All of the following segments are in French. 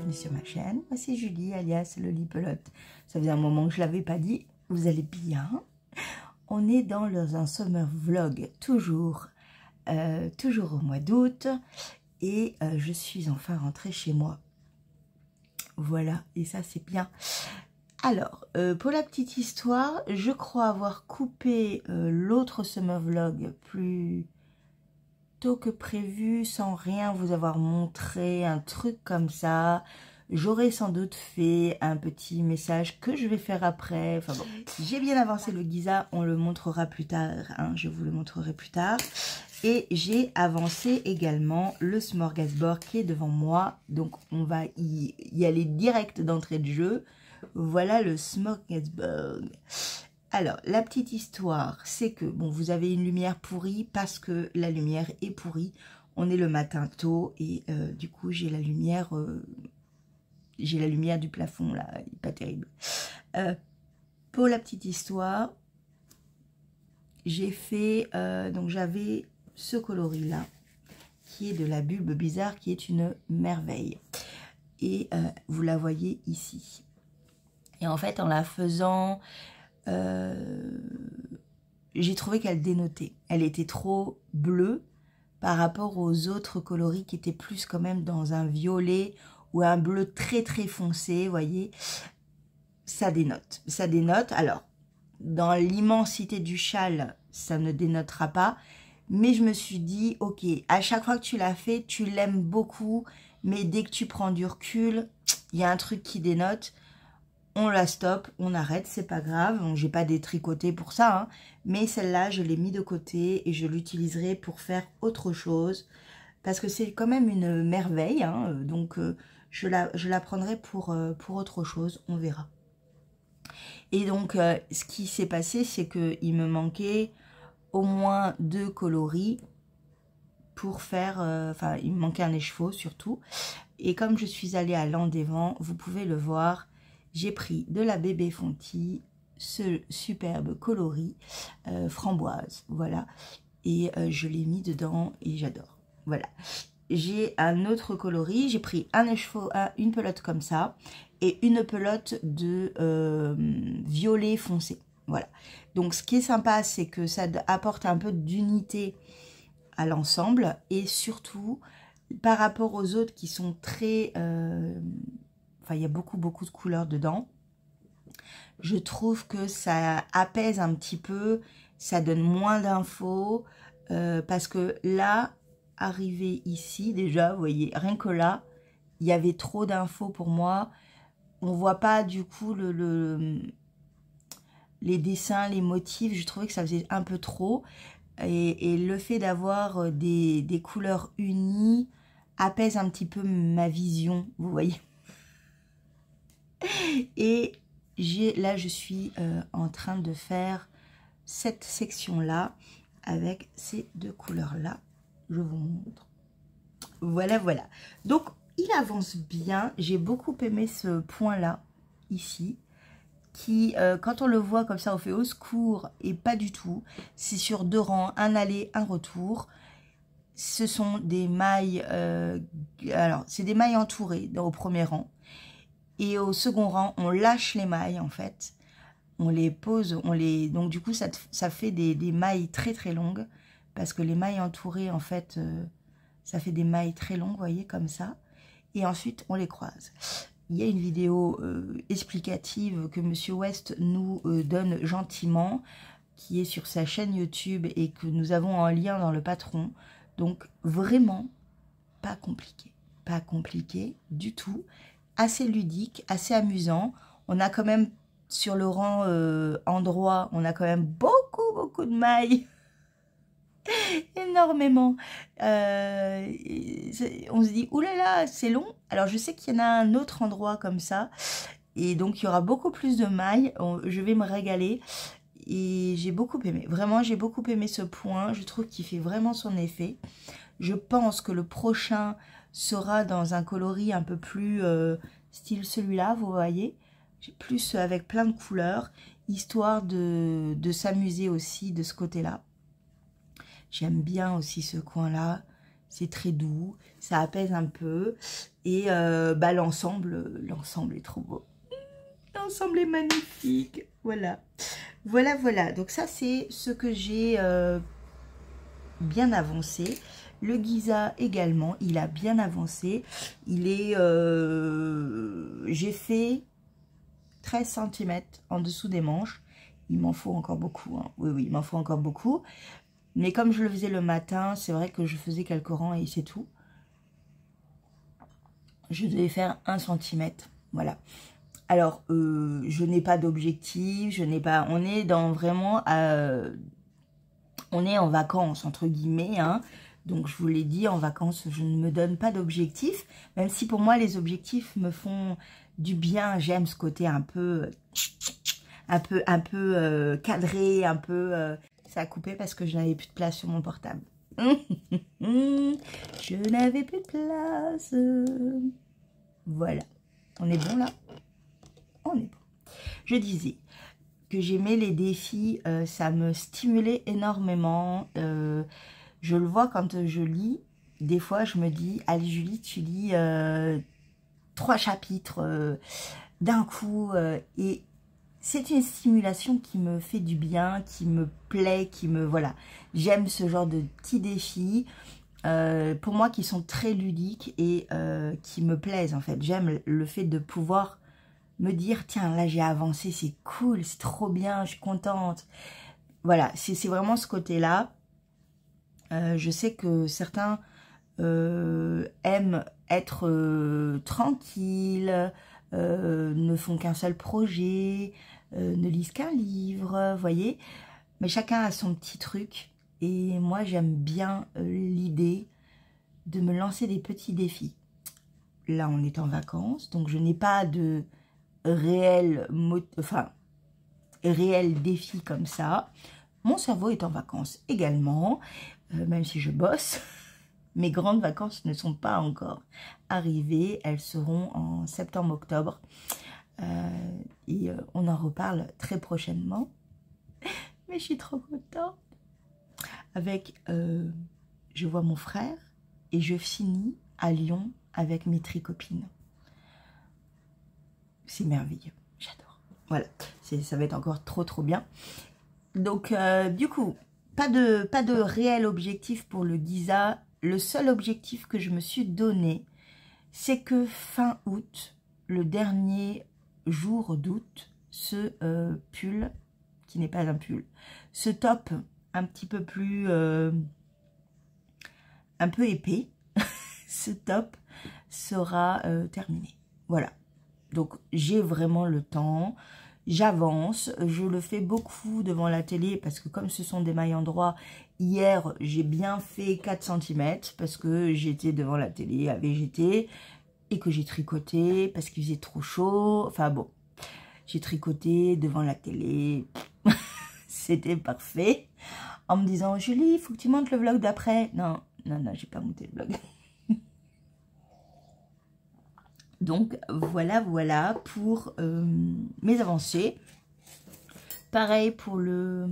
bienvenue sur ma chaîne. Moi c'est Julie alias Lolipelote. Ça faisait un moment que je ne l'avais pas dit. Vous allez bien? On est dans un summer vlog, toujours au mois d'août. Et je suis enfin rentrée chez moi. Voilà, et ça c'est bien. Alors, pour la petite histoire, je crois avoir coupé l'autre summer vlog plus tôt que prévu, sans rien vous avoir montré, un truc comme ça. J'aurais sans doute fait un petit message que je vais faire après. Enfin bon, j'ai bien avancé le Giza, on le montrera plus tard, hein, je vous le montrerai plus tard. Et j'ai avancé également le smorgasbord qui est devant moi. Donc on va y aller direct d'entrée de jeu. Voilà le smorgasbord. Alors, la petite histoire, c'est que, bon, vous avez une lumière pourrie parce que la lumière est pourrie. On est le matin tôt et du coup, j'ai la lumière du plafond, là, pas terrible. Pour la petite histoire, j'ai fait, donc j'avais ce coloris-là, qui est de la bulbe bizarre, qui est une merveille. Et vous la voyez ici. Et en fait, en la faisant... j'ai trouvé qu'elle dénotait. Elle était trop bleue par rapport aux autres coloris qui étaient plus quand même dans un violet ou un bleu très très foncé, vous voyez. Ça dénote. Ça dénote. Alors, dans l'immensité du châle, ça ne dénotera pas. Mais je me suis dit, ok, à chaque fois que tu l'as fait, tu l'aimes beaucoup. Mais dès que tu prends du recul, il y a un truc qui dénote. On la stoppe, on arrête, c'est pas grave. Donc, j'ai pas détricoté pour ça, hein, mais celle-là, je l'ai mis de côté et je l'utiliserai pour faire autre chose. Parce que c'est quand même une merveille, hein, donc je la prendrai pour autre chose, on verra. Et donc, ce qui s'est passé, c'est qu'il me manquait au moins 2 coloris pour faire... Enfin, il me manquait un écheveau surtout. Et comme je suis allée à l'An-des-Vents, vous pouvez le voir... J'ai pris de la bébé Fonty, ce superbe coloris framboise, voilà. Et je l'ai mis dedans et j'adore, voilà. J'ai un autre coloris, j'ai pris un écheveau, une pelote comme ça, et une pelote de violet foncé, voilà. Donc ce qui est sympa, c'est que ça apporte un peu d'unité à l'ensemble, et surtout, par rapport aux autres qui sont très... Enfin, il y a beaucoup de couleurs dedans. Je trouve que ça apaise un petit peu, ça donne moins d'infos. Parce que là, arrivé ici, déjà, vous voyez, rien que là, il y avait trop d'infos pour moi. On ne voit pas du coup les dessins, les motifs. Je trouvais que ça faisait un peu trop. Et le fait d'avoir des couleurs unies apaise un petit peu ma vision, vous voyez. Et là, je suis en train de faire cette section-là avec ces 2 couleurs-là. Je vous montre. Voilà, voilà. Donc, il avance bien. J'ai beaucoup aimé ce point-là, ici, qui, quand on le voit comme ça, on fait au secours, et pas du tout. C'est sur 2 rangs, un aller, un retour. Ce sont des mailles, alors, c'est des mailles entourées au premier rang. Et au second rang, on lâche les mailles, en fait. On les pose, donc du coup, ça fait des mailles très très longues. Parce que les mailles entourées, en fait, ça fait des mailles très longues, vous voyez, comme ça. Et ensuite, on les croise. Il y a une vidéo explicative que Monsieur West nous donne gentiment, qui est sur sa chaîne YouTube et que nous avons en lien dans le patron. Donc, vraiment, pas compliqué. Pas compliqué du tout. Assez ludique, assez amusant. On a quand même, sur le rang endroit, on a quand même beaucoup de mailles. Énormément. On se dit, oulala, c'est long. Alors, je sais qu'il y en a un autre endroit comme ça. Et donc, il y aura beaucoup plus de mailles. Je vais me régaler. Et j'ai beaucoup aimé. Vraiment, j'ai beaucoup aimé ce point. Je trouve qu'il fait vraiment son effet. Je pense que le prochain sera dans un coloris un peu plus style celui-là, vous voyez. Plus avec plein de couleurs, histoire de s'amuser aussi de ce côté-là. J'aime bien aussi ce coin-là. c'est très doux, ça apaise un peu. Et bah, l'ensemble est trop beau. L'ensemble est magnifique. Voilà. Voilà, voilà. Donc ça, c'est ce que j'ai bien avancé. Le Giza également, il a bien avancé. Il est... j'ai fait 13 cm en dessous des manches. Il m'en faut encore beaucoup. Hein. Oui, oui, il m'en faut encore beaucoup. Mais comme je le faisais le matin, c'est vrai que je faisais quelques rangs et c'est tout. Je devais faire 1 cm. Voilà. Alors, je n'ai pas d'objectif. Je n'ai pas... On est dans vraiment... on est en vacances, entre guillemets. Hein. Donc, je vous l'ai dit, en vacances, je ne me donne pas d'objectif. Même si pour moi, les objectifs me font du bien. J'aime ce côté un peu cadré, un peu... ça a coupé parce que je n'avais plus de place sur mon portable. Je n'avais plus de place. Voilà. On est bon là? On est bon. Je disais que j'aimais les défis. Ça me stimulait énormément. Je le vois quand je lis. Des fois, je me dis, allez Julie, tu lis 3 chapitres d'un coup. Et c'est une stimulation qui me fait du bien, qui me plaît, qui me... Voilà. J'aime ce genre de petits défis, pour moi, qui sont très ludiques et qui me plaisent, en fait. J'aime le fait de pouvoir me dire, tiens, là, j'ai avancé, c'est cool, c'est trop bien, je suis contente. Voilà, c'est vraiment ce côté-là. Je sais que certains aiment être tranquilles, ne font qu'un seul projet, ne lisent qu'un livre, vous voyez. Mais chacun a son petit truc. Et moi, j'aime bien l'idée de me lancer des petits défis. Là, on est en vacances, donc je n'ai pas de réel défi comme ça. Mon cerveau est en vacances également, même si je bosse. Mes grandes vacances ne sont pas encore arrivées. Elles seront en septembre-octobre. Et on en reparle très prochainement. Mais je suis trop contente. Avec, je vois mon frère et je finis à Lyon avec mes tricopines. C'est merveilleux. J'adore. Voilà. Ça va être encore trop bien. Donc, du coup, pas de réel objectif pour le Giza. Le seul objectif que je me suis donné, c'est que fin août, le dernier jour d'août, ce pull, qui n'est pas un pull, ce top un petit peu plus, un peu épais, ce top sera terminé. Voilà. Donc, j'ai vraiment le temps. J'avance, je le fais beaucoup devant la télé parce que comme ce sont des mailles en droit, hier j'ai bien fait 4 cm parce que j'étais devant la télé à végéter et que j'ai tricoté parce qu'il faisait trop chaud. Enfin bon, j'ai tricoté devant la télé, c'était parfait. En me disant, Julie, il faut que tu montes le vlog d'après. Non, j'ai pas monté le vlog. Donc, voilà pour mes avancées. Pareil pour le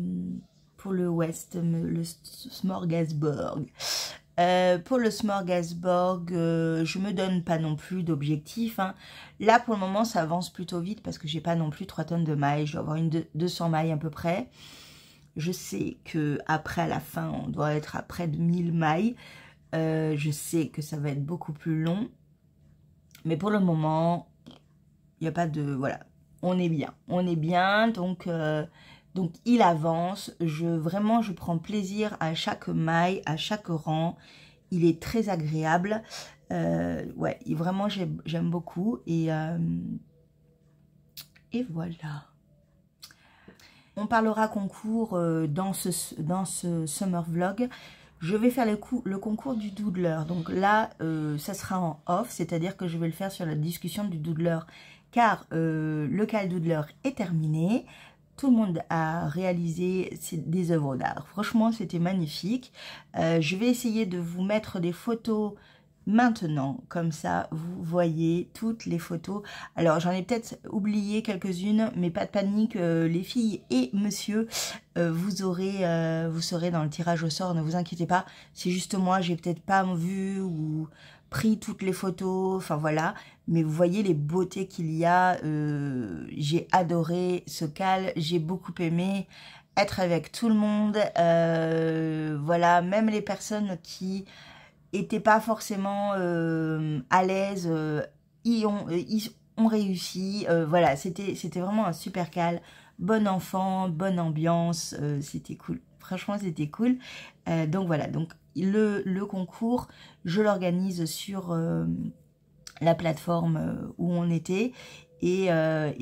West, le Smorgasbord. Pour le Smorgasbord, je me donne pas non plus d'objectif. Hein. Là, pour le moment, ça avance plutôt vite parce que j'ai pas non plus 3 tonnes de mailles. Je dois avoir 200 mailles à peu près. Je sais que après à la fin, on doit être à près de 1000 mailles. Je sais que ça va être beaucoup plus long. Mais pour le moment, il n'y a pas de... Voilà, on est bien, donc il avance. Vraiment, je prends plaisir à chaque maille, à chaque rang. Il est très agréable. Ouais, vraiment, j'aime beaucoup. Et voilà. On parlera concours dans ce summer vlog. Je vais faire le concours du doodler. Donc là, ça sera en off, c'est-à-dire que je vais le faire sur la discussion du doodler. Car le cal doodler est terminé. Tout le monde a réalisé des œuvres d'art. Franchement, c'était magnifique. Je vais essayer de vous mettre des photos maintenant, comme ça, vous voyez toutes les photos. Alors, j'en ai peut-être oublié quelques-unes, mais pas de panique, les filles et monsieur, vous serez dans le tirage au sort, ne vous inquiétez pas. C'est juste moi, j'ai peut-être pas vu ou pris toutes les photos, enfin voilà. Mais vous voyez les beautés qu'il y a. J'ai adoré ce cal, j'ai beaucoup aimé être avec tout le monde. Voilà, même les personnes qui étaient pas forcément à l'aise, ils ont réussi. Voilà, c'était vraiment un super cal. Bon enfant, bonne ambiance, c'était cool. Franchement, c'était cool. Donc voilà, donc le concours, je l'organise sur la plateforme où on était. Et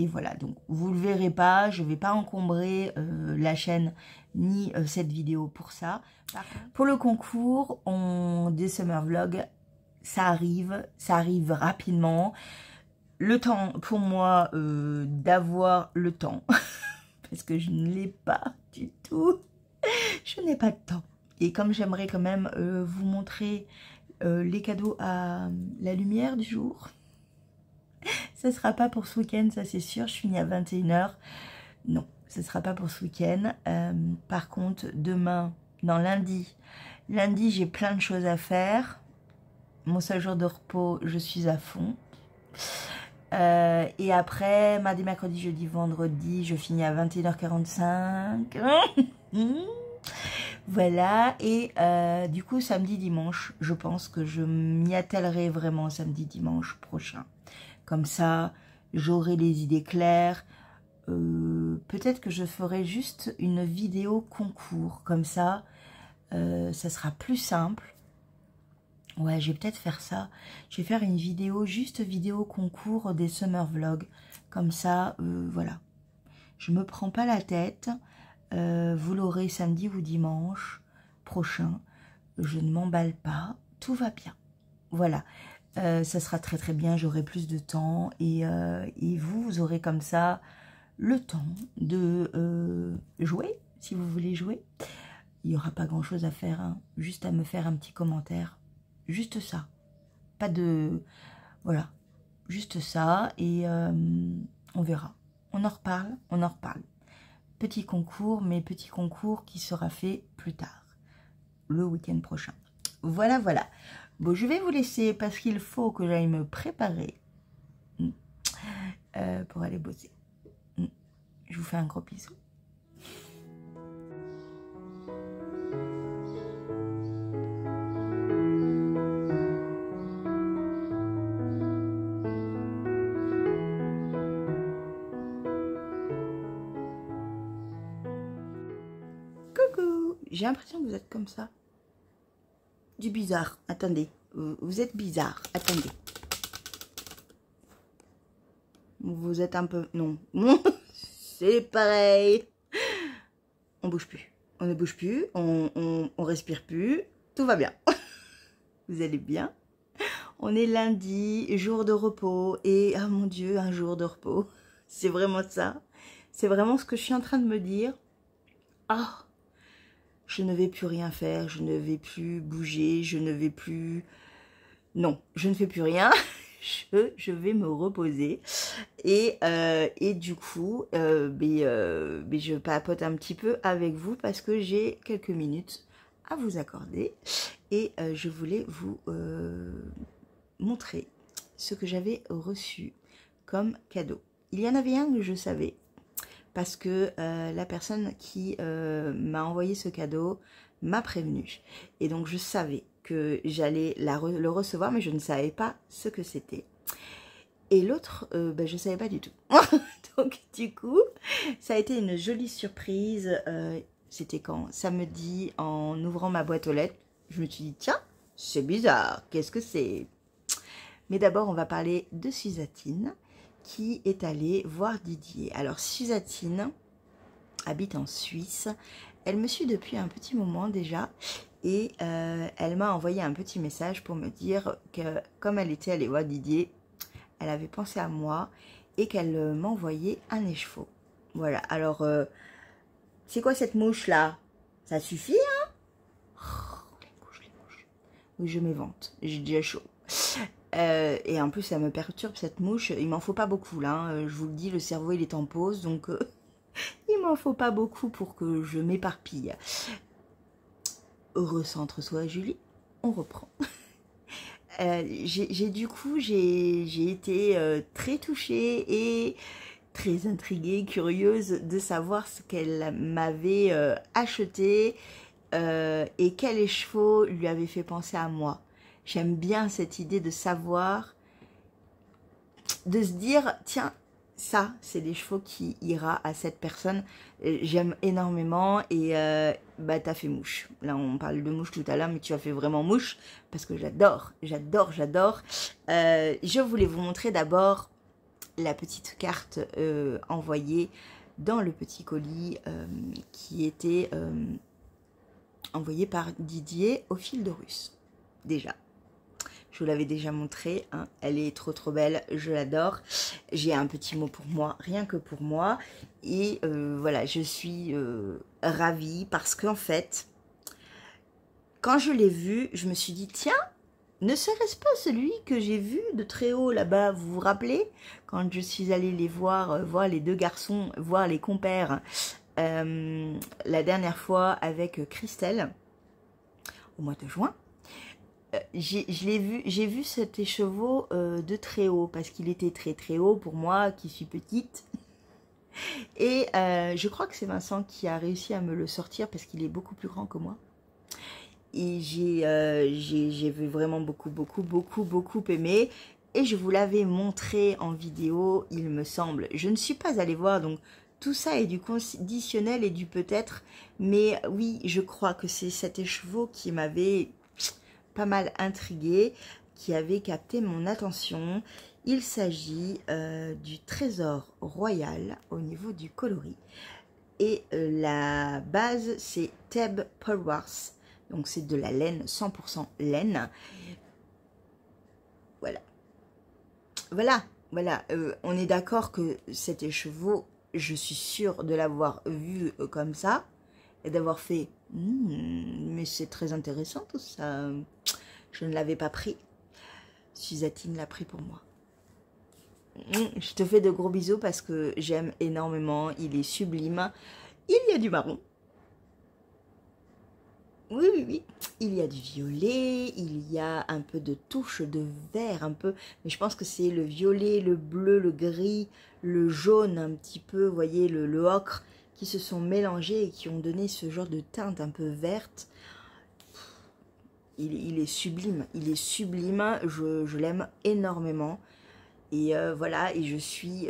voilà, donc vous le verrez pas, je vais pas encombrer la chaîne ni cette vidéo pour ça. Pour le concours, des summer vlogs, ça arrive rapidement. Le temps pour moi d'avoir le temps, parce que je ne l'ai pas du tout, je n'ai pas de temps. Et comme j'aimerais quand même vous montrer les cadeaux à la lumière du jour, ça sera pas pour ce week-end, ça c'est sûr, je finis à 21 h. Non, ce sera pas pour ce week-end. Par contre, demain, non, lundi, j'ai plein de choses à faire. Mon seul jour de repos, je suis à fond. Et après, mardi, mercredi, jeudi, vendredi, je finis à 21 h 45. Voilà, et du coup, samedi, dimanche, je pense que je m'y attellerai vraiment samedi, dimanche prochain. Comme ça, j'aurai les idées claires. Peut-être que je ferai juste une vidéo concours. Comme ça, ça sera plus simple. Ouais, je vais peut-être faire ça. Je vais faire une vidéo, juste vidéo concours des summer vlogs. Comme ça, voilà. Je me prends pas la tête. Vous l'aurez samedi ou dimanche prochain. Je ne m'emballe pas. Tout va bien. Voilà. Ça sera très très bien. J'aurai plus de temps. Et vous aurez comme ça le temps de jouer, si vous voulez jouer. Il n'y aura pas grand chose à faire. Hein. Juste à me faire un petit commentaire. Juste ça. Pas de... Voilà. Juste ça. Et on verra. On en reparle. On en reparle. Petit concours, mais petit concours qui sera fait plus tard. Le week-end prochain. Voilà, voilà. Bon, je vais vous laisser parce qu'il faut que j'aille me préparer pour aller bosser. Je vous fais un gros bisou. Coucou, j'ai l'impression que vous êtes comme ça. Du bizarre. Attendez, vous êtes bizarre. Attendez. Vous êtes un peu... Non. C'est pareil. On bouge plus. On ne bouge plus. On respire plus. Tout va bien. Vous allez bien? On est lundi, jour de repos. Et, oh mon Dieu, un jour de repos. C'est vraiment ça. C'est vraiment ce que je suis en train de me dire. Ah, je ne vais plus rien faire. Je ne vais plus bouger. Je ne vais plus... Non, je ne fais plus rien. Je vais me reposer et du coup je papote un petit peu avec vous parce que j'ai quelques minutes à vous accorder et je voulais vous montrer ce que j'avais reçu comme cadeau. Il y en avait un que je savais parce que la personne qui m'a envoyé ce cadeau m'a prévenu et donc je savais que j'allais le recevoir, mais je ne savais pas ce que c'était. Et l'autre, je ne savais pas du tout. Donc, du coup, ça a été une jolie surprise. C'était quand? Samedi, en ouvrant ma boîte aux lettres. Je me suis dit, tiens, c'est bizarre. Qu'est-ce que c'est? Mais d'abord, on va parler de Suzatine, qui est allée voir Didier. Alors, Suzatine habite en Suisse. Elle me suit depuis un petit moment déjà. Et elle m'a envoyé un petit message pour me dire que comme elle était allée voir Didier, elle avait pensé à moi et qu'elle m'envoyait un écheveau. Voilà, alors, c'est quoi cette mouche-là? Ça suffit, hein? Oh, les mouches. Oui, je m'évente, j'ai déjà chaud. Et en plus, ça me perturbe cette mouche. Il m'en faut pas beaucoup là. Hein. Je vous le dis, le cerveau il est en pause, donc il m'en faut pas beaucoup pour que je m'éparpille. Recentre-toi, Julie. On reprend. Du coup, j'ai été très touchée et très intriguée, curieuse de savoir ce qu'elle m'avait acheté et quels écheveaux lui avaient fait penser à moi. J'aime bien cette idée de savoir, de se dire, tiens, ça, c'est des chevaux qui ira à cette personne. J'aime énormément et bah, t'as fait mouche. Là, on parle de mouche tout à l'heure, mais tu as fait vraiment mouche parce que j'adore, j'adore, j'adore. Je voulais vous montrer d'abord la petite carte envoyée dans le petit colis qui était envoyé par Didier au fil de Russe. Déjà. Je vous l'avais déjà montré, hein. Elle est trop trop belle, je l'adore. J'ai un petit mot pour moi, rien que pour moi. Et voilà, je suis ravie parce qu'en fait, quand je l'ai vu, je me suis dit, tiens, ne serait-ce pas celui que j'ai vu de très haut là-bas, vous vous rappelez? Quand je suis allée les voir, voir les deux garçons, voir les compères, la dernière fois avec Christelle, au mois de juin. J'ai vu cet écheveau de très haut parce qu'il était très très haut pour moi qui suis petite et je crois que c'est Vincent qui a réussi à me le sortir parce qu'il est beaucoup plus grand que moi et j'ai vu vraiment beaucoup aimé et je vous l'avais montré en vidéo il me semble. Je ne suis pas allée voir donc tout ça est du conditionnel et du peut-être, mais oui je crois que c'est cet écheveau qui m'avait pas mal intrigué, qui avait capté mon attention. Il s'agit du trésor royal au niveau du coloris. Et la base, c'est Thebe Polwars. Donc, c'est de la laine, 100% laine. Voilà. Voilà. On est d'accord que cet écheveau, je suis sûre de l'avoir vu comme ça. Et d'avoir fait, mais c'est très intéressant tout ça. Je ne l'avais pas pris. Suzatine l'a pris pour moi. Je te fais de gros bisous parce que j'aime énormément. Il est sublime. Il y a du marron. Oui. Il y a du violet. Il y a un peu de touche de vert, un peu. Mais je pense que c'est le violet, le bleu, le gris, le jaune un petit peu. Vous voyez, le ocre qui se sont mélangés et qui ont donné ce genre de teinte un peu verte. Il est sublime, je l'aime énormément. Et voilà, et je suis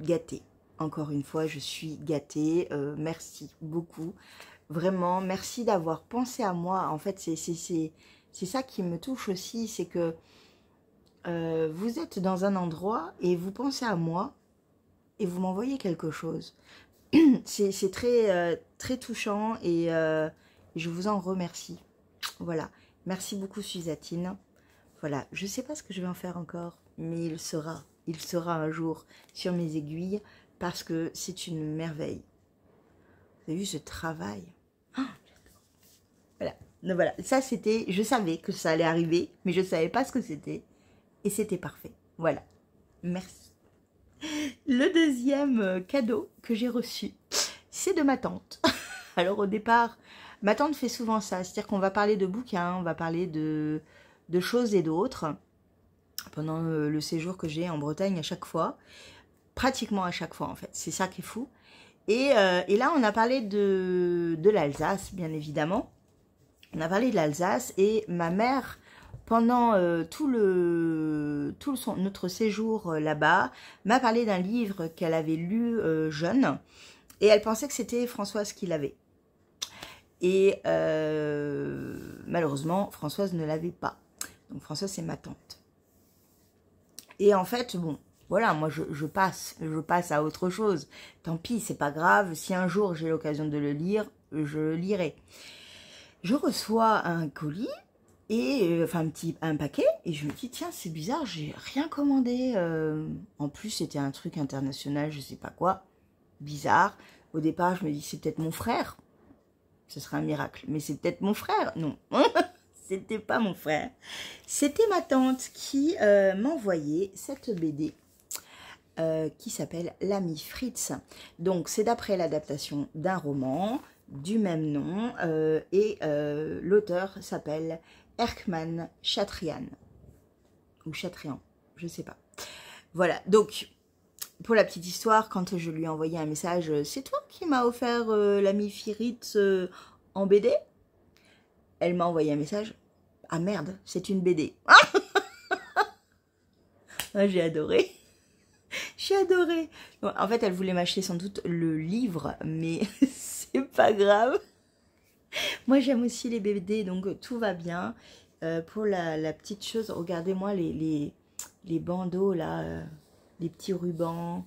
gâtée. Encore une fois, je suis gâtée. Merci beaucoup. Vraiment, merci d'avoir pensé à moi. En fait, c'est ça qui me touche aussi, c'est que vous êtes dans un endroit et vous pensez à moi et vous m'envoyez quelque chose. C'est très touchant et je vous en remercie. Voilà. Merci beaucoup, Suzatine. Voilà. Je ne sais pas ce que je vais en faire encore, mais il sera un jour sur mes aiguilles parce que c'est une merveille. Vous avez vu ce travail? Oh, voilà. Donc voilà. Ça, c'était... Je savais que ça allait arriver, mais je ne savais pas ce que c'était. Et c'était parfait. Voilà. Merci. Le deuxième cadeau que j'ai reçu, c'est de ma tante. Alors au départ, ma tante fait souvent ça, c'est-à-dire qu'on va parler de bouquins, on va parler de choses et d'autres pendant le séjour que j'ai en Bretagne à chaque fois, pratiquement à chaque fois en fait, c'est ça qui est fou. Et là on a parlé de l'Alsace bien évidemment, on a parlé de l'Alsace et ma mère... Pendant notre séjour là-bas, m'a parlé d'un livre qu'elle avait lu jeune et elle pensait que c'était Françoise qui l'avait. Et malheureusement, Françoise ne l'avait pas. Donc Françoise, c'est ma tante. Et en fait, bon, voilà, moi je passe à autre chose. Tant pis, c'est pas grave. Si un jour j'ai l'occasion de le lire, je le lirai. Je reçois un colis. Et enfin un paquet et je me dis tiens c'est bizarre, j'ai rien commandé, en plus c'était un truc international, je sais pas quoi, bizarre. Au départ je me dis c'est peut-être mon frère, ce serait un miracle, mais c'est peut-être mon frère, non. c'était pas mon frère. C'était ma tante qui m'a envoyé cette BD qui s'appelle L'ami Fritz. Donc, c'est d'après l'adaptation d'un roman du même nom et l'auteur s'appelle Erkman Chatrian. Ou Chatrian, je sais pas. Voilà, donc, pour la petite histoire, quand je lui ai envoyé un message, c'est toi qui m'as offert l'ami Fritz en BD? Elle m'a envoyé un message, ah merde, c'est une BD. Ah, j'ai adoré. J'ai adoré. En fait, elle voulait m'acheter sans doute le livre, mais c'est pas grave. Moi, j'aime aussi les BD, donc tout va bien. Pour la petite chose, regardez-moi les bandeaux, là, les petits rubans.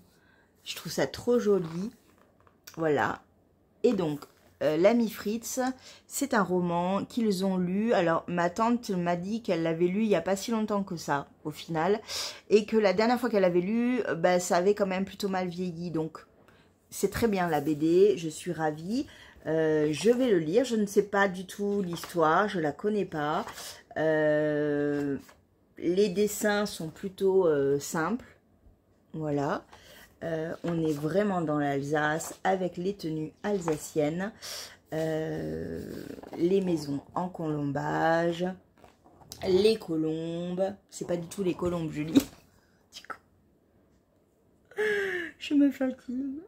Je trouve ça trop joli. Voilà. Et donc, L'ami Fritz, c'est un roman qu'ils ont lu. Alors, ma tante m'a dit qu'elle l'avait lu il n'y a pas si longtemps que ça, au final. Et que la dernière fois qu'elle l'avait lu, bah, ça avait quand même plutôt mal vieilli. Donc, c'est très bien la BD, je suis ravie. Je vais le lire, je ne sais pas du tout l'histoire, je la connais pas. Les dessins sont plutôt simples, voilà. On est vraiment dans l'Alsace avec les tenues alsaciennes, les maisons en colombage, les colombes. C'est pas du tout les colombes, Julie. Je me fatigue.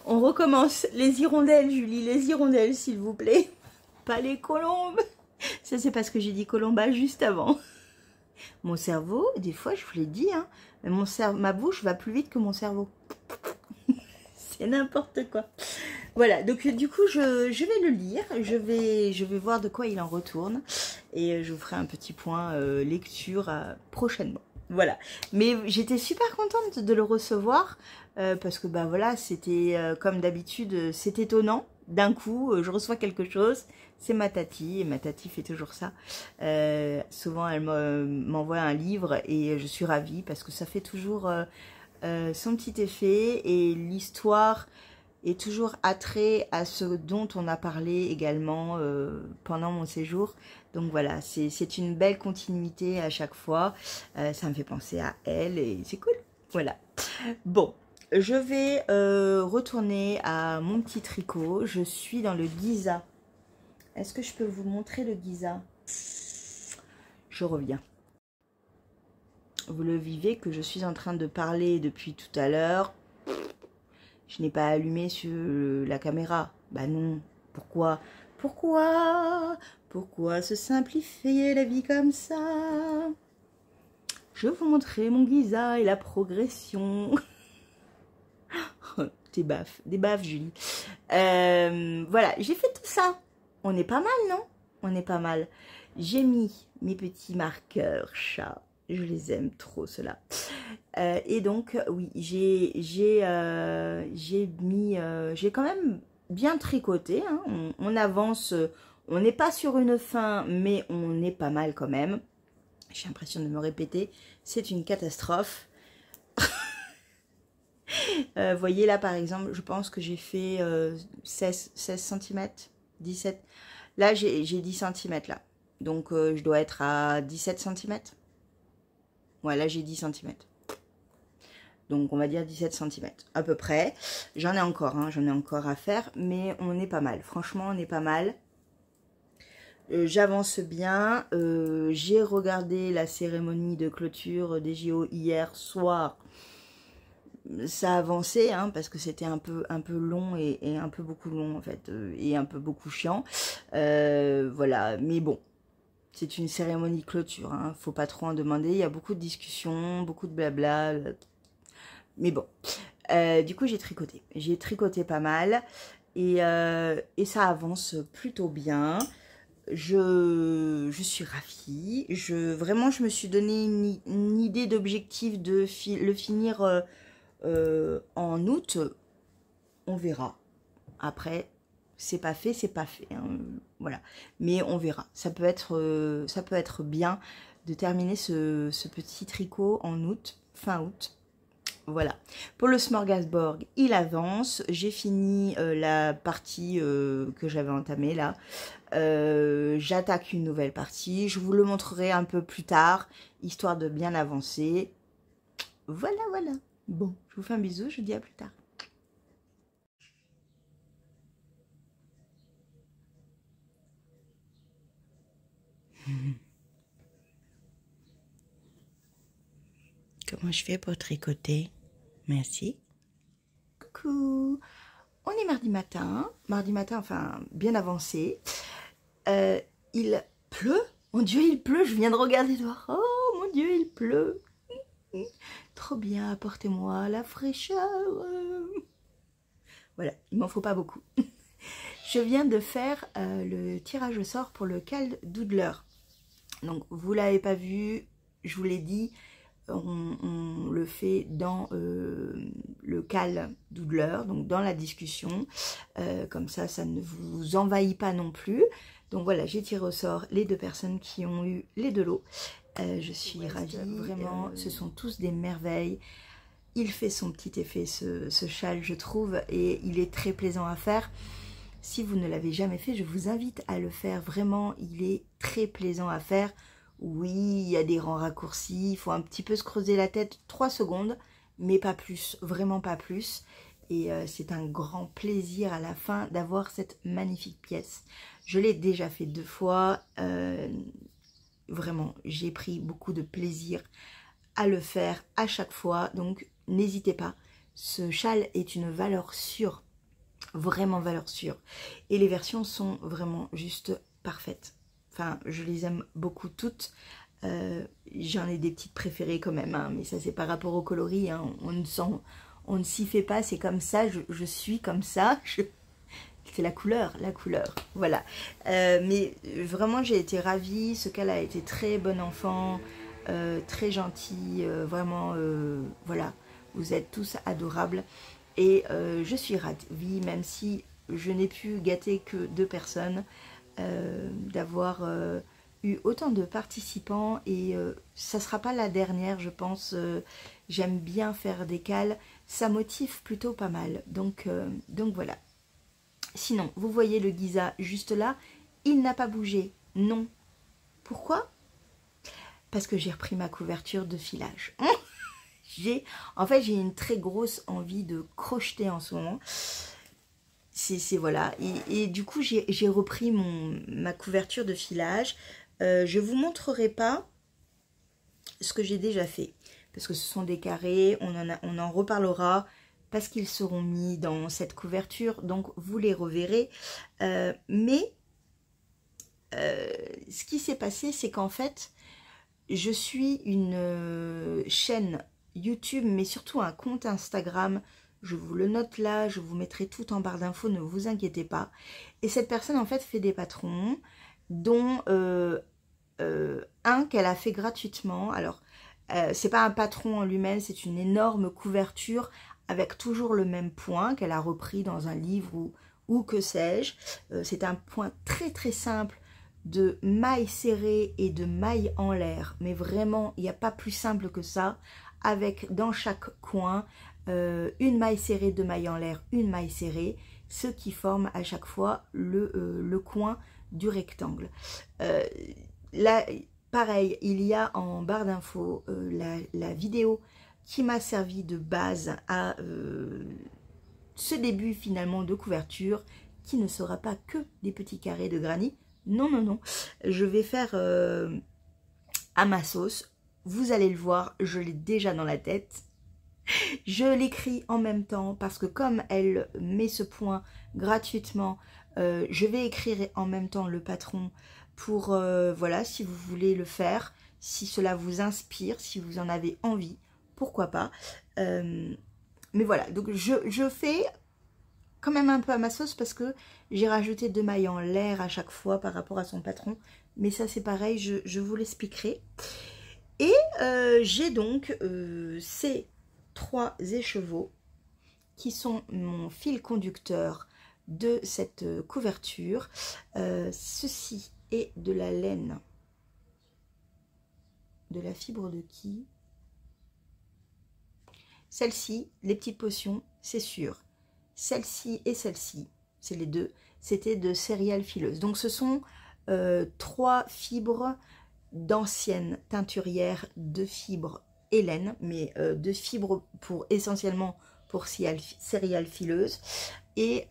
On recommence. Les hirondelles, Julie, les hirondelles, s'il vous plaît. Pas les colombes. Ça, c'est parce que j'ai dit colombage juste avant. Mon cerveau, des fois, je vous l'ai dit, hein, ma bouche va plus vite que mon cerveau. C'est n'importe quoi. Voilà, donc du coup, je vais le lire. Je vais voir de quoi il en retourne. Et je vous ferai un petit point lecture prochainement. Voilà. Mais j'étais super contente de le recevoir. Parce que, bah voilà, c'était comme d'habitude, c'est étonnant. D'un coup, je reçois quelque chose. C'est ma tati, et ma tati fait toujours ça. Souvent, elle m'envoie un livre et je suis ravie parce que ça fait toujours son petit effet et l'histoire est toujours attrait à ce dont on a parlé également pendant mon séjour. Donc voilà, c'est une belle continuité à chaque fois. Ça me fait penser à elle et c'est cool. Voilà. Bon. Je vais retourner à mon petit tricot. Je suis dans le Giza. Est-ce que je peux vous montrer le Giza? Je reviens. Vous le vivez que je suis en train de parler depuis tout à l'heure. Je n'ai pas allumé sur la caméra. Bah non. Pourquoi? Pourquoi se simplifier la vie comme ça? Je vais vous montrer mon Giza et la progression. Des baffes, Julie. Voilà, j'ai fait tout ça. On est pas mal, non? On est pas mal. J'ai mis mes petits marqueurs chat. Je les aime trop, ceux-là. Et donc, oui, j'ai quand même bien tricoté. Hein. On avance. On n'est pas sur une fin, mais on est pas mal quand même. J'ai l'impression de me répéter. C'est une catastrophe. Voyez là par exemple, je pense que j'ai fait 16 cm, 17. Là j'ai 10 cm là. Donc je dois être à 17 cm. Ouais, là j'ai 10 cm. Donc on va dire 17 cm à peu près. J'en ai encore, hein, j'en ai encore à faire, mais on est pas mal. Franchement, on est pas mal. J'avance bien. J'ai regardé la cérémonie de clôture des JO hier soir. Ça avançait hein, parce que c'était un peu long et un peu beaucoup long en fait et un peu beaucoup chiant voilà, mais bon, c'est une cérémonie clôture hein, faut pas trop en demander, il y a beaucoup de discussions, beaucoup de blabla, mais bon, du coup j'ai tricoté pas mal et ça avance plutôt bien. Je suis ravie, vraiment je me suis donné une idée d'objectif de le finir en août. On verra. Après, c'est pas fait, hein, voilà. Mais on verra. Ça peut être bien de terminer ce petit tricot en août, fin août. Voilà. Pour le smorgasbord, il avance. J'ai fini la partie que j'avais entamée là. J'attaque une nouvelle partie. Je vous le montrerai un peu plus tard, histoire de bien avancer. Voilà, voilà. Bon, je vous fais un bisou, je vous dis à plus tard. Comment je fais pour tricoter? Merci. Coucou. On est mardi matin, enfin bien avancé. Il pleut. Mon Dieu, il pleut. Je viens de regarder dehors. Oh mon Dieu, il pleut. Trop bien, apportez-moi la fraîcheur. Voilà, il m'en faut pas beaucoup. Je viens de faire le tirage au sort pour le Cal Doodler. Donc, vous l'avez pas vu, je vous l'ai dit, on le fait dans le Cal Doodler, donc dans la discussion. Comme ça ne vous envahit pas non plus. Donc voilà, j'ai tiré au sort les 2 personnes qui ont eu les 2 lots. Je suis ravie, vraiment, ce sont tous des merveilles. Il fait son petit effet, ce châle, je trouve, et il est très plaisant à faire. Si vous ne l'avez jamais fait, je vous invite à le faire. Vraiment, il est très plaisant à faire. Oui, il y a des rangs raccourcis, il faut un petit peu se creuser la tête 3 secondes, mais pas plus, vraiment pas plus. Et c'est un grand plaisir à la fin d'avoir cette magnifique pièce. Je l'ai déjà fait 2 fois. Vraiment, j'ai pris beaucoup de plaisir à le faire à chaque fois. Donc, n'hésitez pas. Ce châle est une valeur sûre. Vraiment valeur sûre. Et les versions sont vraiment juste parfaites. Enfin, je les aime beaucoup toutes. J'en ai des petites préférées quand même, hein, mais ça c'est par rapport au coloris. Hein, on ne s'y fait pas, c'est comme ça, je suis comme ça. C'est la couleur, voilà. Mais vraiment, j'ai été ravie. Ce cas-là a été très bon enfant, très gentil, vraiment, voilà. Vous êtes tous adorables. Et je suis ravie, même si je n'ai pu gâter que 2 personnes, d'avoir eu autant de participants. Et ça ne sera pas la dernière, je pense. J'aime bien faire des cales. Ça motive plutôt pas mal. Donc voilà. Sinon, vous voyez le Giza juste là. Il n'a pas bougé. Non. Pourquoi? Parce que j'ai repris ma couverture de filage. En fait, j'ai une très grosse envie de crocheter en ce moment. C'est voilà. Et du coup, j'ai repris ma couverture de filage. Je ne vous montrerai pas ce que j'ai déjà fait. Parce que ce sont des carrés. On en reparlera. Parce qu'ils seront mis dans cette couverture. Donc, vous les reverrez. Mais, ce qui s'est passé, c'est qu'en fait, je suis une chaîne YouTube, mais surtout un compte Instagram. Je vous le note là, je vous mettrai tout en barre d'infos, ne vous inquiétez pas. Et cette personne, en fait, fait des patrons, dont un qu'elle a fait gratuitement. Alors, c'est pas un patron en lui-même, c'est une énorme couverture avec toujours le même point qu'elle a repris dans un livre ou que sais-je. C'est un point très très simple de mailles serrées et de mailles en l'air, mais vraiment il n'y a pas plus simple que ça, avec dans chaque coin une maille serrée, 2 mailles en l'air, une maille serrée, ce qui forme à chaque fois le coin du rectangle. Là, pareil, il y a en barre d'infos la vidéo qui m'a servi de base à ce début finalement de couverture, qui ne sera pas que des petits carrés de granit. Non, non, non. Je vais faire à ma sauce. Vous allez le voir, je l'ai déjà dans la tête. Je l'écris en même temps parce que comme elle met ce point gratuitement, je vais écrire en même temps le patron pour, voilà, si vous voulez le faire, si cela vous inspire, si vous en avez envie, pourquoi pas. Mais voilà, donc je fais quand même un peu à ma sauce parce que j'ai rajouté 2 mailles en l'air à chaque fois par rapport à son patron. Mais ça c'est pareil, je vous l'expliquerai. Et j'ai donc ces 3 écheveaux qui sont mon fil conducteur de cette couverture. Ceci est de la laine. De la fibre de qui? Celle-ci, les petites potions, c'est sûr. Celle-ci et celle-ci, c'est les deux, c'était de céréales fileuses. Donc ce sont 3 fibres d'anciennes teinturières de fibres Hélène, mais de fibres pour essentiellement pour céréales fileuses. Et,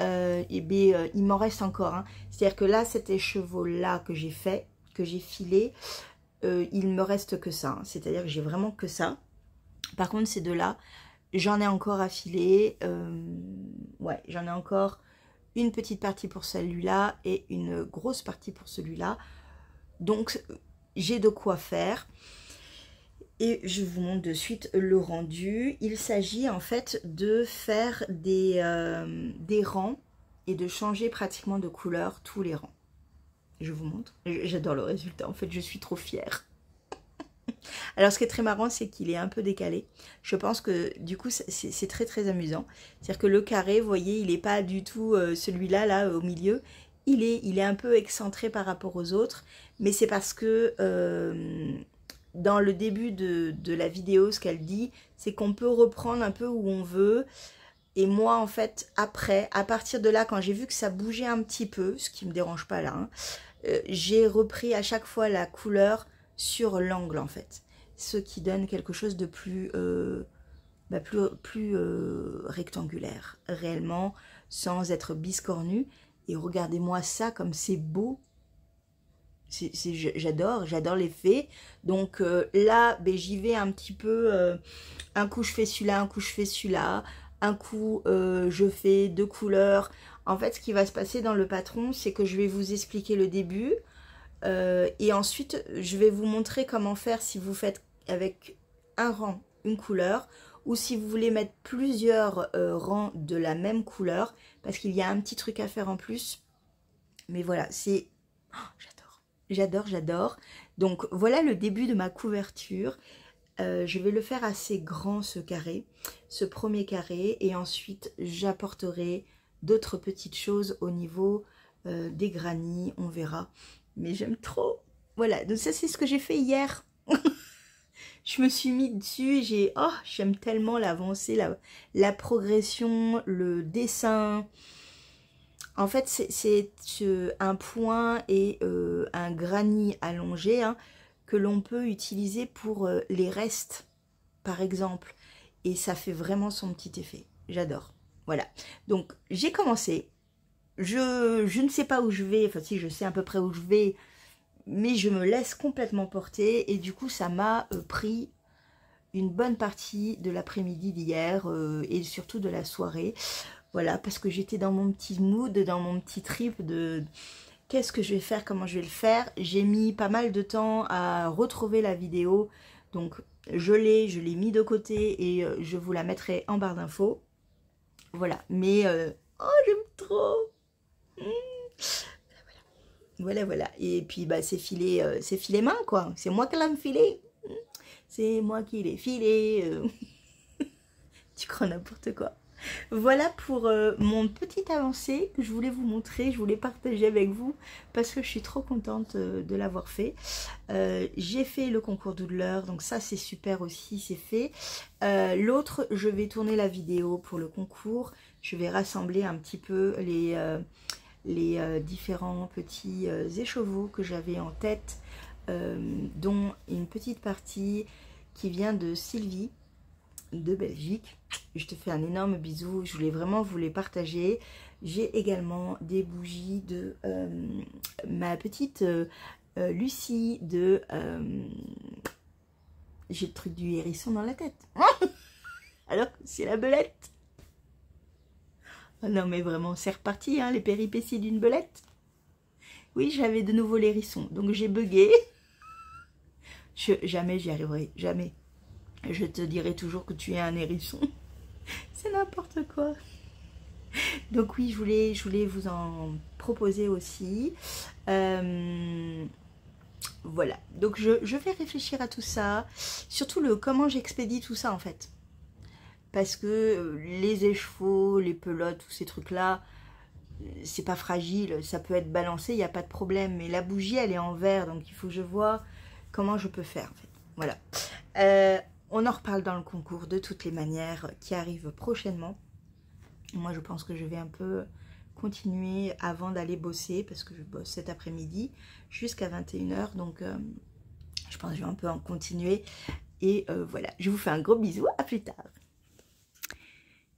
il m'en reste encore. Hein. C'est-à-dire que là, cet écheveau-là que j'ai fait, que j'ai filé, il me reste que ça. Hein. C'est-à-dire que j'ai vraiment que ça. Par contre, ces deux-là, j'en ai encore à filer. Ouais, j'en ai encore une petite partie pour celui-là et une grosse partie pour celui-là. Donc, j'ai de quoi faire. Et je vous montre de suite le rendu. Il s'agit en fait de faire des rangs et de changer pratiquement de couleur tous les rangs. Je vous montre. J'adore le résultat. En fait, je suis trop fière. Alors, ce qui est très marrant, c'est qu'il est un peu décalé. Je pense que, du coup, c'est très, très amusant. C'est-à-dire que le carré, vous voyez, il n'est pas du tout celui-là, là, au milieu. Il est un peu excentré par rapport aux autres. Mais c'est parce que... dans le début de la vidéo, ce qu'elle dit, c'est qu'on peut reprendre un peu où on veut. Et moi, en fait, après, à partir de là, quand j'ai vu que ça bougeait un petit peu, ce qui ne me dérange pas là, hein, j'ai repris à chaque fois la couleur sur l'angle, en fait. Ce qui donne quelque chose de plus, plus rectangulaire, réellement, sans être biscornu. Et regardez-moi ça, comme c'est beau. J'adore l'effet. Donc là, ben, j'y vais un petit peu, un coup je fais celui-là, un coup je fais celui-là, un coup je fais 2 couleurs. En fait, ce qui va se passer dans le patron, c'est que je vais vous expliquer le début et ensuite je vais vous montrer comment faire si vous faites avec un rang, une couleur, ou si vous voulez mettre plusieurs rangs de la même couleur, parce qu'il y a un petit truc à faire en plus. Mais voilà, c'est... Oh, j'adore. Donc voilà le début de ma couverture. Je vais le faire assez grand, ce carré, ce premier carré, et ensuite j'apporterai d'autres petites choses au niveau des granits, on verra. Mais j'aime trop. Voilà, donc ça c'est ce que j'ai fait hier. Je me suis mis dessus et j'aime tellement l'avancée, la progression, le dessin. En fait, c'est un point et un granit allongé, hein, que l'on peut utiliser pour les restes, par exemple. Et ça fait vraiment son petit effet. J'adore. Voilà. Donc, j'ai commencé. Je ne sais pas où je vais. Enfin, si, je sais à peu près où je vais. Mais je me laisse complètement porter. Et du coup, ça m'a pris une bonne partie de l'après-midi d'hier et surtout de la soirée. Voilà, parce que j'étais dans mon petit mood, dans mon petit trip de qu'est-ce que je vais faire, comment je vais le faire. J'ai mis pas mal de temps à retrouver la vidéo, donc je l'ai mis de côté et je vous la mettrai en barre d'infos. Voilà, mais oh, j'aime trop. Voilà. Et puis bah c'est filé main quoi. C'est moi qui l'ai filé. C'est moi qui l'ai filé. Tu crois n'importe quoi. Voilà pour mon petite avancée que je voulais vous montrer, je voulais partager avec vous parce que je suis trop contente de l'avoir fait. J'ai fait le concours doodler, donc ça c'est super aussi, c'est fait. L'autre, je vais tourner la vidéo pour le concours, je vais rassembler un petit peu les différents petits écheveaux que j'avais en tête, dont une petite partie qui vient de Sylvie de Belgique. Je te fais un énorme bisou, je voulais vraiment vous les partager. J'ai également des bougies de ma petite Lucie de... j'ai le truc du hérisson dans la tête. Alors c'est la belette. Oh non mais vraiment, c'est reparti, hein, les péripéties d'une belette. Oui, j'avais de nouveau l'hérisson, donc j'ai bugué. Jamais j'y arriverai, jamais. Je te dirai toujours que tu es un hérisson. C'est n'importe quoi. Donc oui, je voulais vous en proposer aussi. Voilà. Donc je vais réfléchir à tout ça. Surtout le comment j'expédie tout ça en fait. Parce que les écheveaux, les pelotes, tous ces trucs-là, c'est pas fragile. Ça peut être balancé, il n'y a pas de problème. Mais la bougie, elle est en verre. Donc il faut que je vois comment je peux faire en fait. Voilà. on en reparle dans le concours de toutes les manières qui arrive prochainement. Moi, je pense que je vais un peu continuer avant d'aller bosser parce que je bosse cet après-midi jusqu'à 21 h. Donc, je pense que je vais un peu en continuer. Et voilà, je vous fais un gros bisou. À plus tard.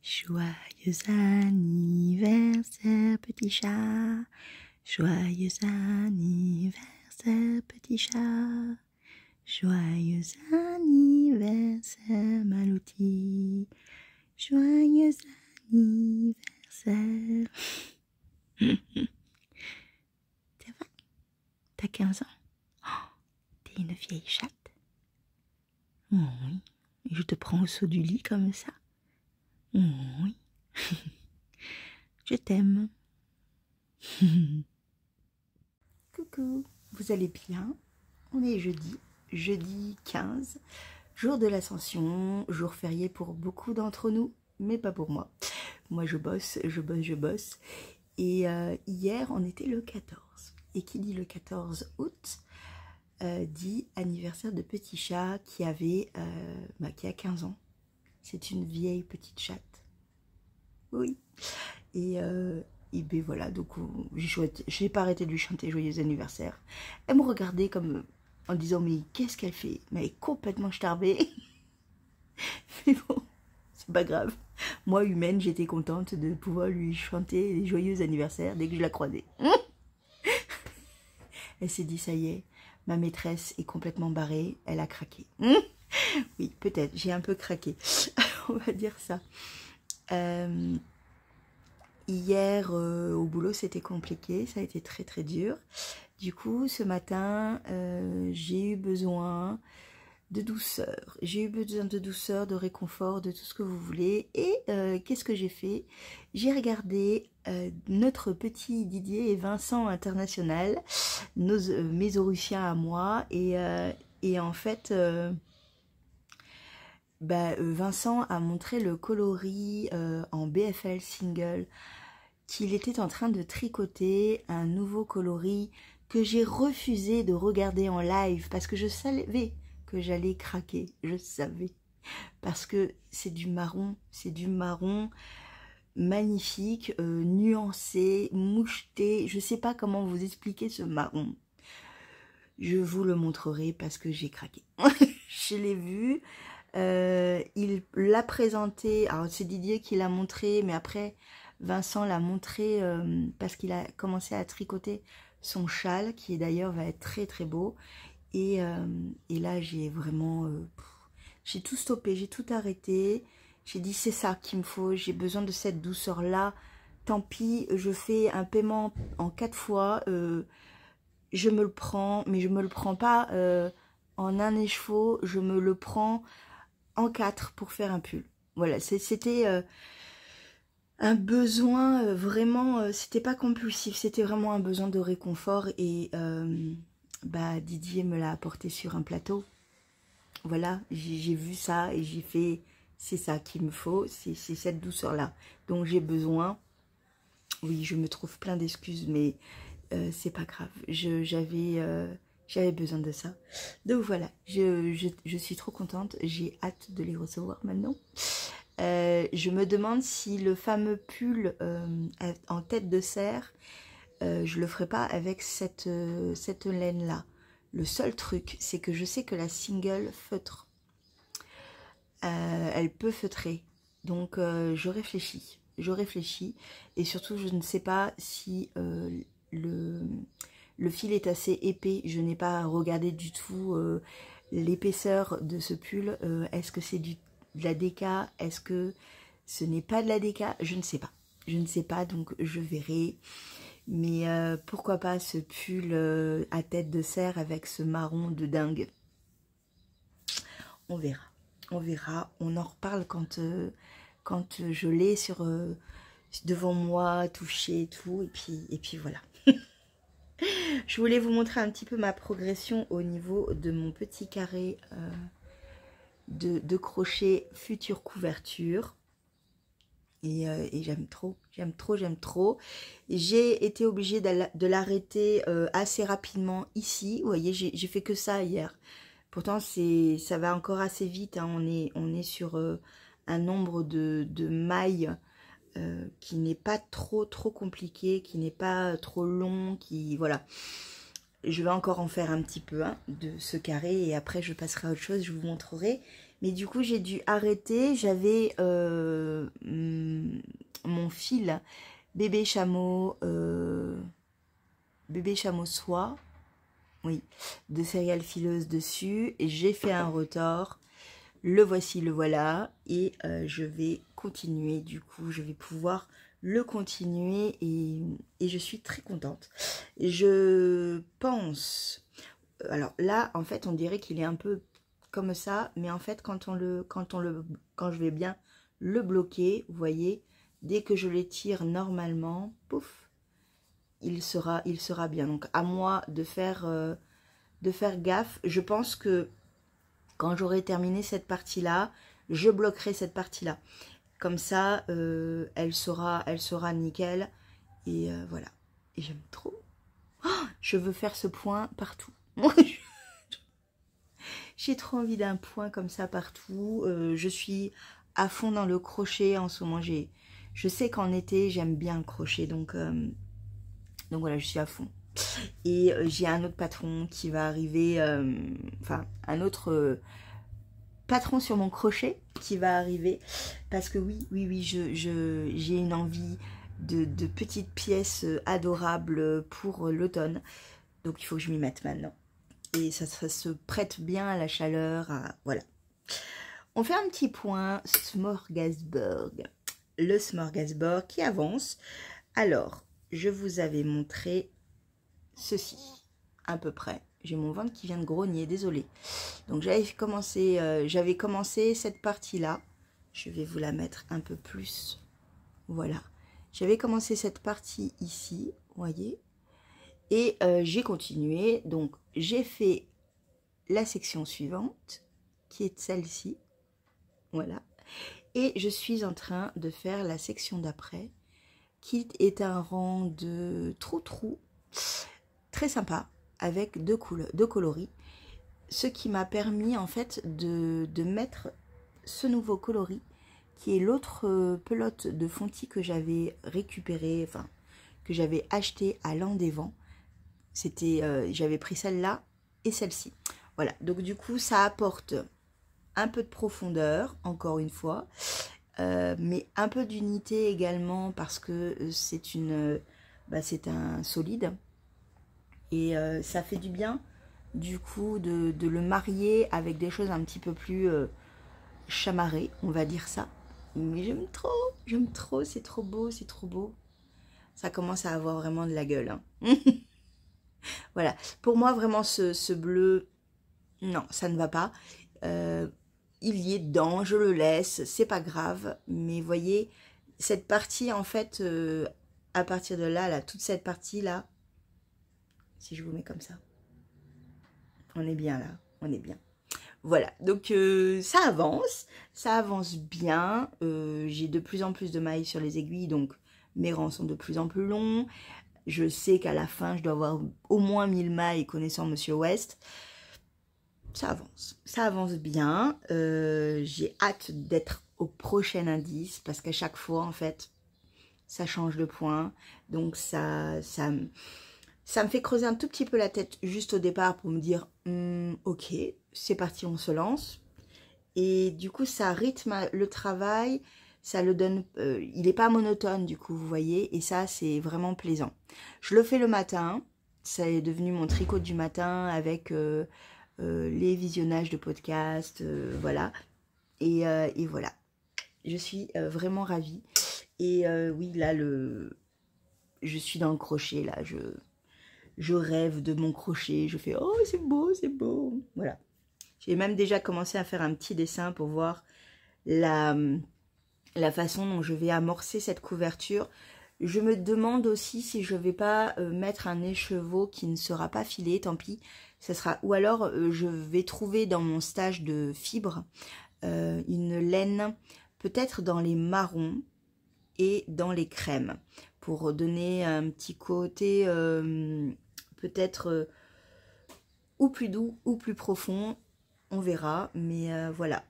Joyeux anniversaire, petit chat. Joyeux anniversaire, petit chat. Joyeux anniversaire, Malouti. Joyeux anniversaire. C'est vrai, t'as 15 ans. Oh, t'es une vieille chatte. Oh, oui, je te prends au saut du lit comme ça. Oh, oui, je t'aime. Coucou, vous allez bien? On est jeudi 15, jour de l'Ascension, jour férié pour beaucoup d'entre nous, mais pas pour moi. Moi, je bosse. Et hier, on était le 14. Et qui dit le 14 août dit anniversaire de petit chat qui avait qui a 15 ans. C'est une vieille petite chatte. Oui. Et ben voilà, donc j'ai pas arrêté de lui chanter joyeux anniversaire. Elle me regardait comme en disant mais qu'est-ce qu'elle fait? Mais elle est complètement starbée. Mais bon, c'est pas grave. Moi, humaine, j'étais contente de pouvoir lui chanter les joyeux anniversaires dès que je la croisais. Elle s'est dit, ça y est, ma maîtresse est complètement barrée, elle a craqué. Oui, peut-être, j'ai un peu craqué. On va dire ça. Hier, au boulot, c'était compliqué, ça a été très très dur. Du coup, ce matin, j'ai eu besoin de douceur. J'ai eu besoin de douceur, de réconfort, de tout ce que vous voulez. Et qu'est-ce que j'ai fait? J'ai regardé notre petit Didier et Vincent International, mes Orussiens à moi. Et en fait, Vincent a montré le coloris en BFL single qu'il était en train de tricoter un nouveau coloris que j'ai refusé de regarder en live parce que je savais que j'allais craquer, je savais, parce que c'est du marron magnifique, nuancé, moucheté, je sais pas comment vous expliquer ce marron. Je vous le montrerai parce que j'ai craqué. Je l'ai vu, il l'a présenté, alors c'est Didier qui l'a montré, mais après Vincent l'a montré parce qu'il a commencé à tricoter son châle, qui d'ailleurs va être très très beau. Et là, j'ai vraiment... j'ai tout stoppé, j'ai tout arrêté. J'ai dit, c'est ça qu'il me faut, j'ai besoin de cette douceur-là. Tant pis, je fais un paiement en 4 fois. Je me le prends, mais je me le prends pas en un écheveau. Je me le prends en 4 pour faire un pull. Voilà, c'était un besoin vraiment... c'était pas compulsif, c'était vraiment un besoin de réconfort. Et... Didier me l'a apporté sur un plateau. Voilà, j'ai vu ça et j'ai fait, c'est ça qu'il me faut, c'est cette douceur-là. Donc j'ai besoin, oui, je me trouve plein d'excuses, mais c'est pas grave. J'avais besoin de ça. Donc voilà, je suis trop contente, j'ai hâte de les recevoir maintenant. Je me demande si le fameux pull en tête de serre, je le ferai pas avec cette laine là. Le seul truc, c'est que je sais que la single feutre. Elle peut feutrer. Donc je réfléchis. Et surtout, je ne sais pas si le fil est assez épais. Je n'ai pas regardé du tout l'épaisseur de ce pull. Est-ce que c'est de la DK? Est-ce que ce n'est pas de la DK? Je ne sais pas. Je ne sais pas, donc je verrai. Mais pourquoi pas ce pull à tête de serre avec ce marron de dingue. On verra. On verra. On en reparle quand je l'ai devant moi, touché et tout. Et puis voilà. Je voulais vous montrer un petit peu ma progression au niveau de mon petit carré de crochet future couverture. Et j'aime trop. J'ai été obligée de l'arrêter assez rapidement ici. Vous voyez, j'ai fait que ça hier. Pourtant, ça va encore assez vite, hein. On est sur un nombre de mailles qui n'est pas trop compliqué, qui n'est pas trop long, voilà. Je vais encore en faire un petit peu hein, de ce carré et après je passerai à autre chose, je vous montrerai. Mais du coup, j'ai dû arrêter. J'avais mon fil bébé chameau soie, oui, de céréales fileuses dessus. Et j'ai fait un retors. Le voici, le voilà. Et je vais continuer. Du coup, je vais pouvoir le continuer et je suis très contente. Je pense... Alors là, en fait, on dirait qu'il est un peu comme ça. Mais en fait, quand je vais bien le bloquer, vous voyez, dès que je l'étire normalement, pouf, il sera bien. Donc, à moi de faire gaffe. Je pense que quand j'aurai terminé cette partie-là, je bloquerai cette partie-là. Comme ça, elle sera nickel. Et voilà. Et j'aime trop. Oh, je veux faire ce point partout. J'ai trop envie d'un point comme ça partout. Je suis à fond dans le crochet en ce moment. Je sais qu'en été, j'aime bien le crochet. Donc voilà, je suis à fond. Et j'ai un autre patron qui va arriver. Enfin, un autre... patron sur mon crochet qui va arriver parce que oui j'ai une envie de petites pièces adorables pour l'automne, donc il faut que je m'y mette maintenant et ça se prête bien à la chaleur, voilà. On fait un petit point smorgasbord, le smorgasbord qui avance. Alors je vous avais montré ceci à peu près. J'ai mon ventre qui vient de grogner, désolé. Donc j'avais commencé cette partie-là. Je vais vous la mettre un peu plus. Voilà. J'avais commencé cette partie ici, vous voyez. Et j'ai continué. Donc j'ai fait la section suivante, qui est celle-ci. Voilà. Et je suis en train de faire la section d'après, qui est un rang de trou-trou. Très sympa, avec deux coloris. Ce qui m'a permis en fait de mettre ce nouveau coloris qui est l'autre pelote de Fonty que j'avais récupéré, enfin que j'avais acheté à l'an des vents. C'était, j'avais pris celle-là et celle-ci. Voilà, donc du coup ça apporte un peu de profondeur, encore une fois, mais un peu d'unité également parce que c'est c'est un solide et ça fait du bien. Du coup, de le marier avec des choses un petit peu plus chamarrées, on va dire ça. Mais j'aime trop, c'est trop beau, c'est trop beau. Ça commence à avoir vraiment de la gueule. Hein. Voilà, pour moi, vraiment, ce bleu, non, ça ne va pas. Il y est dedans, je le laisse, c'est pas grave. Mais voyez, cette partie, en fait, à partir de là, toute cette partie-là, si je vous mets comme ça, on est bien là, on est bien. Voilà, donc ça avance bien. J'ai de plus en plus de mailles sur les aiguilles, donc mes rangs sont de plus en plus longs. Je sais qu'à la fin, je dois avoir au moins 1000 mailles connaissant Monsieur West. Ça avance bien. J'ai hâte d'être au prochain indice parce qu'à chaque fois, en fait, ça change de point. Donc ça me fait creuser un tout petit peu la tête juste au départ pour me dire ok, c'est parti, on se lance. Et du coup, ça rythme le travail, ça le donne, il n'est pas monotone du coup, vous voyez, et ça, c'est vraiment plaisant. Je le fais le matin, ça est devenu mon tricot du matin avec les visionnages de podcasts, voilà. Et voilà, je suis vraiment ravie. Et oui, là, je suis dans le crochet, là, je rêve de mon crochet, je fais « Oh, c'est beau, c'est beau !» Voilà. J'ai même déjà commencé à faire un petit dessin pour voir la façon dont je vais amorcer cette couverture. Je me demande aussi si je ne vais pas mettre un écheveau qui ne sera pas filé, tant pis. Ça sera, ou alors, je vais trouver dans mon stage de fibres une laine, peut-être dans les marrons et dans les crèmes, pour donner un petit côté... peut-être ou plus doux ou plus profond. on verra, mais voilà.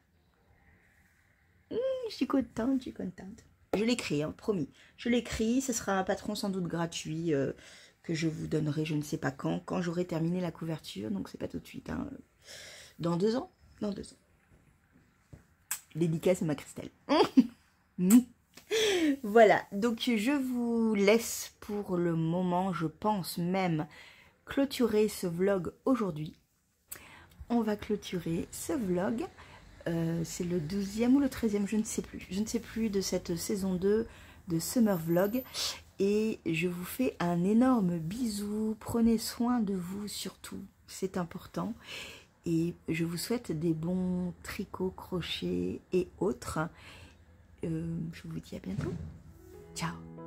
Je suis contente, je suis contente. Je l'écris, hein, promis. Je l'écris, ce sera un patron sans doute gratuit que je vous donnerai, je ne sais pas quand j'aurai terminé la couverture, donc c'est pas tout de suite. Hein. Dans 2 ans. Dans 2 ans. Dédicace à ma Christelle. Voilà, donc je vous laisse pour le moment, je pense même clôturer ce vlog aujourd'hui. On va clôturer ce vlog. C'est le 12e ou le 13e, je ne sais plus. Je ne sais plus de cette saison 2 de Summer Vlog. Et je vous fais un énorme bisou. Prenez soin de vous surtout, c'est important. Et je vous souhaite des bons tricots, crochets et autres. Je vous dis à bientôt. Ciao.